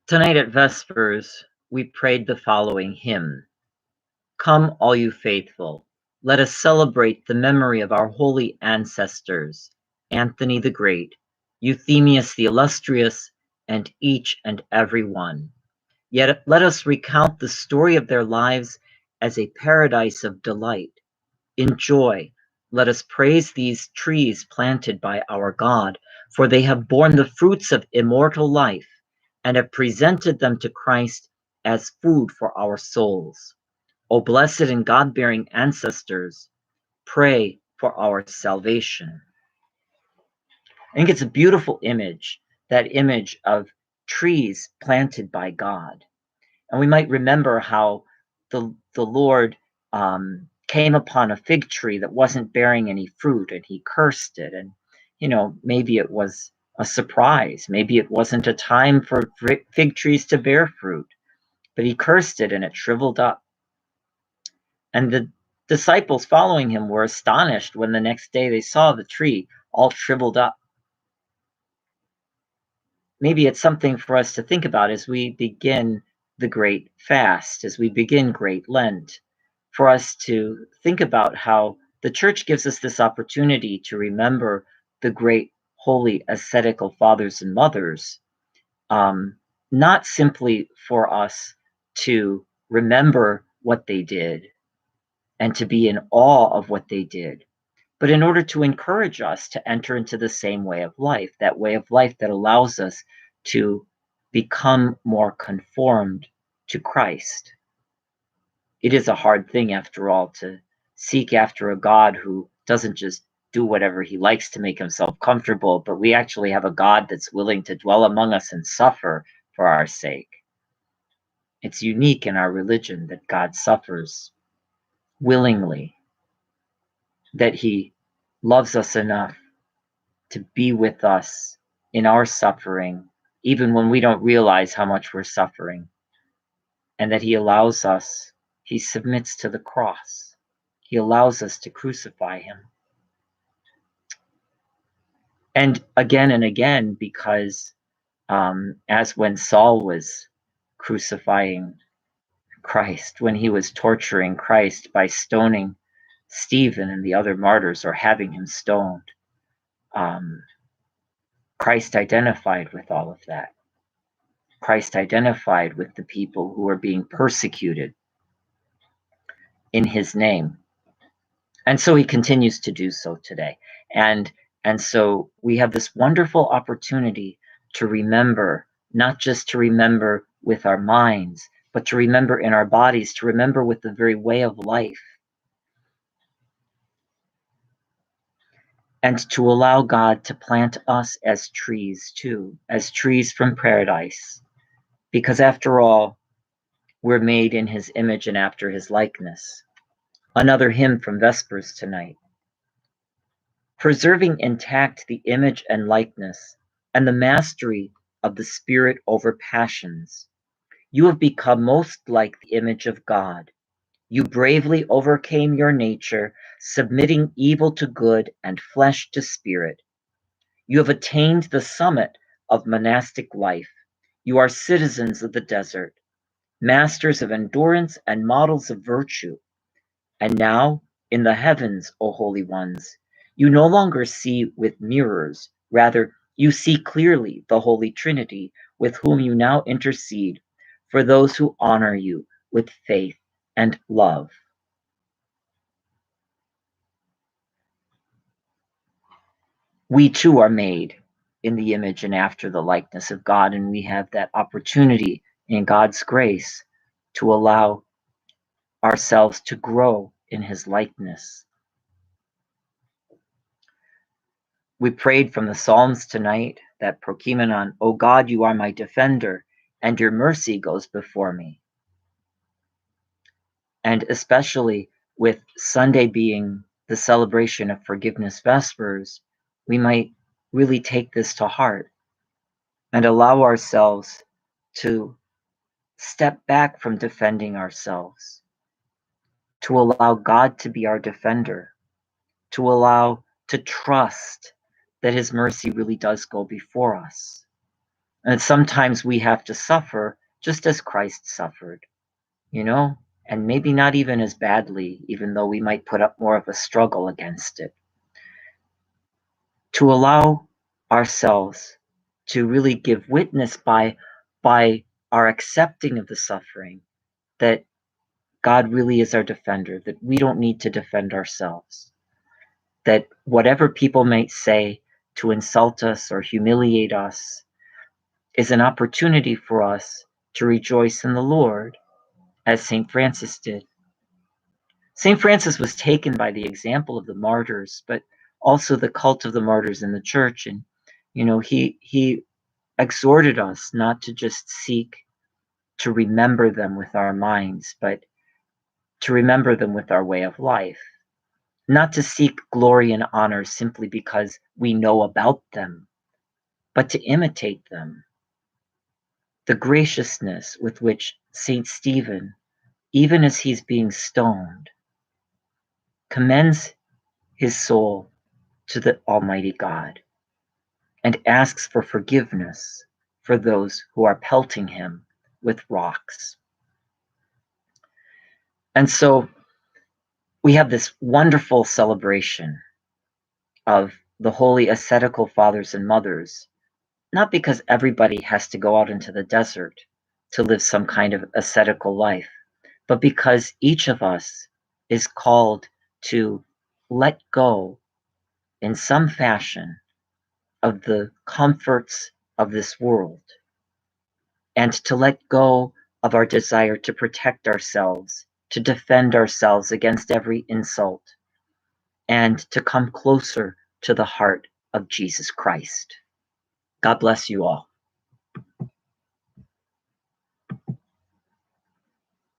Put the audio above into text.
Tonight at Vespers, we prayed the following hymn. Come, all you faithful, let us celebrate the memory of our holy ancestors, Anthony the Great, Euthemius the Illustrious, and each and every one. Yet let us recount the story of their lives as a paradise of delight. In joy, let us praise these trees planted by our God, for they have borne the fruits of immortal life and have presented them to Christ as food for our souls. O blessed and God-bearing ancestors, pray for our salvation. I think it's a beautiful image, that image of trees planted by God. And we might remember how the Lord came upon a fig tree that wasn't bearing any fruit, and he cursed it. And, maybe it was a surprise. Maybe it wasn't a time for fig trees to bear fruit, but he cursed it and it shriveled up. And the disciples following him were astonished when the next day they saw the tree all shriveled up. Maybe it's something for us to think about as we begin the Great Fast, as we begin Great Lent, for us to think about how the Church gives us this opportunity to remember the great holy ascetical fathers and mothers, not simply for us to remember what they did and to be in awe of what they did, but in order to encourage us to enter into the same way of life, that way of life that allows us to become more conformed to Christ. It is a hard thing, after all, to seek after a God who doesn't just do whatever he likes to make himself comfortable, but we actually have a God that's willing to dwell among us and suffer for our sake. It's unique in our religion that God suffers willingly, that he loves us enough to be with us in our suffering, even when we don't realize how much we're suffering, and that he allows us, he submits to the cross. He allows us to crucify him. And again, because as when Saul was crucifying Christ, when he was torturing Christ by stoning Stephen and the other martyrs, or having him stoned, Christ identified with all of that. Christ identified with the people who were being persecuted in his name. And so he continues to do so today. And so we have this wonderful opportunity to remember, not just to remember with our minds, but to remember in our bodies, to remember with the very way of life. And to allow God to plant us as trees too, as trees from paradise. Because after all, we're made in his image and after his likeness. Another hymn from Vespers tonight. Preserving intact the image and likeness and the mastery of the Spirit over passions, you have become most like the image of God. You bravely overcame your nature, submitting evil to good and flesh to spirit. You have attained the summit of monastic life. You are citizens of the desert, masters of endurance and models of virtue. And now, in the heavens, O holy ones, you no longer see with mirrors, rather, you see clearly the Holy Trinity, with whom you now intercede for those who honor you with faith and love. We too are made in the image and after the likeness of God, and we have that opportunity in God's grace to allow ourselves to grow in his likeness. We prayed from the Psalms tonight, that Prokimenon, O God, you are my defender, and your mercy goes before me. And especially with Sunday being the celebration of Forgiveness Vespers, we might really take this to heart and allow ourselves to step back from defending ourselves, to allow God to be our defender, to trust that his mercy really does go before us. And sometimes we have to suffer just as Christ suffered, and maybe not even as badly, even though we might put up more of a struggle against it. To allow ourselves to really give witness by our accepting of the suffering, that God really is our defender, that we don't need to defend ourselves, that whatever people might say to insult us or humiliate us is an opportunity for us to rejoice in the Lord, as St. Francis did. St. Francis was taken by the example of the martyrs, but also the cult of the martyrs in the church. And, he exhorted us not to just seek to remember them with our minds, but to remember them with our way of life. Not to seek glory and honor simply because we know about them, but to imitate them. The graciousness with which St. Stephen, even as he's being stoned, commends his soul to the Almighty God and asks for forgiveness for those who are pelting him with rocks. And so we have this wonderful celebration of the holy ascetical fathers and mothers, not because everybody has to go out into the desert to live some kind of ascetical life, but because each of us is called to let go in some fashion of the comforts of this world, and to let go of our desire to protect ourselves, to defend ourselves against every insult, and to come closer to the heart of Jesus Christ. God bless you all.